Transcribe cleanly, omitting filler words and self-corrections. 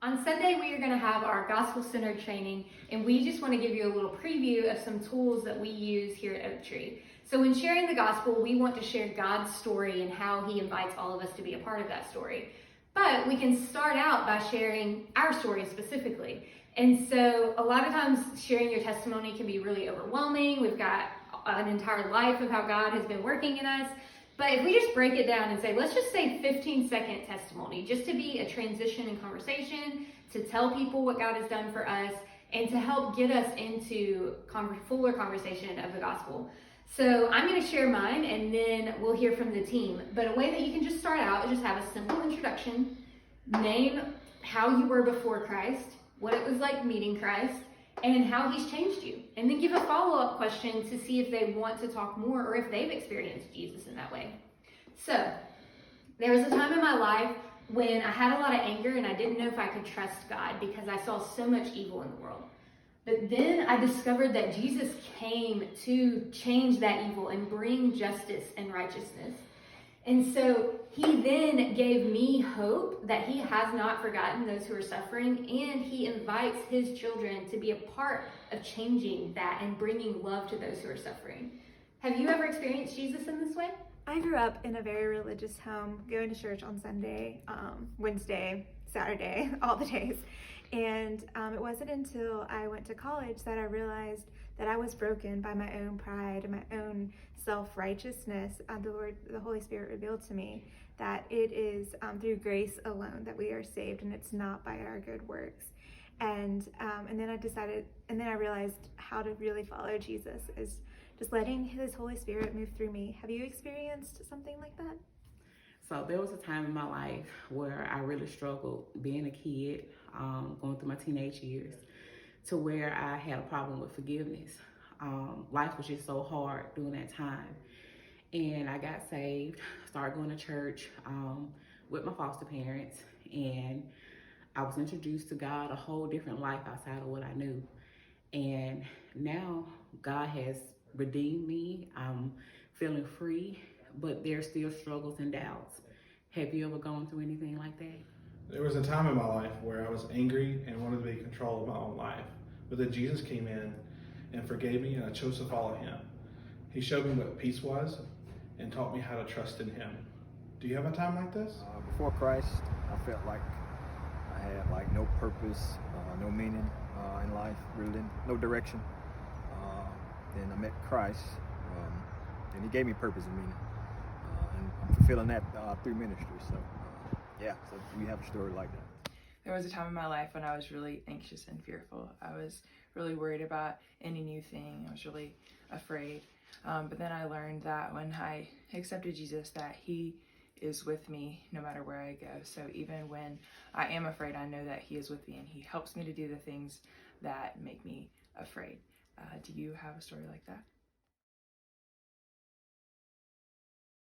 On Sunday, we are going to have our gospel-centered training, and we just want to give you a little preview of some tools that we use here at Oak Tree. So when sharing the gospel, we want to share God's story and how he invites all of us to be a part of that story. But we can start out by sharing our story specifically. And so a lot of times sharing your testimony can be really overwhelming. We've got an entire life of how God has been working in us. But if we just break it down and say, let's just say 15-second testimony, just to be a transition in conversation, to tell people what God has done for us, and to help get us into fuller conversation of the gospel. So I'm going to share mine, and then we'll hear from the team. But a way that you can just start out is just have a simple introduction, name how you were before Christ, what it was like meeting Christ, and how he's changed you. And then give a follow-up question to see if they want to talk more or if they've experienced Jesus in that way. So there was a time in my life when I had a lot of anger and I didn't know if I could trust God because I saw so much evil in the world. But then I discovered that Jesus came to change that evil and bring justice and righteousness. And so he then gave me hope that he has not forgotten those who are suffering, and he invites his children to be a part of changing that and bringing love to those who are suffering. Have you ever experienced Jesus in this way? I grew up in a very religious home, going to church on Sunday, Wednesday, Saturday, all the days. And it wasn't until I went to college that I realized that I was broken by my own pride and my own self-righteousness. The Holy Spirit revealed to me that it is through grace alone that we are saved, and it's not by our good works. And then I realized how to really follow Jesus is just letting his Holy Spirit move through me. Have you experienced something like that? So there was a time in my life where I really struggled being a kid, going through my teenage years, to where I had a problem with forgiveness. Life was just so hard during that time. And I got saved, started going to church with my foster parents, and I was introduced to God, a whole different life outside of what I knew. And now God has redeemed me. I'm feeling free, but there's still struggles and doubts. Have you ever gone through anything like that? There was a time in my life where I was angry and wanted to be in control of my own life. But then Jesus came in and forgave me, and I chose to follow him. He showed me what peace was and taught me how to trust in him. Do you have a time like this? Before Christ, I felt like I had no purpose, no meaning in life, really, no direction. Then I met Christ, and he gave me purpose and meaning. And I'm fulfilling that through ministry. So we have a story like that. There was a time in my life when I was really anxious and fearful. I was really worried about any new thing. I was really afraid. But then I learned that when I accepted Jesus, that he is with me no matter where I go. So even when I am afraid, I know that he is with me and he helps me to do the things that make me afraid. Do you have a story like that?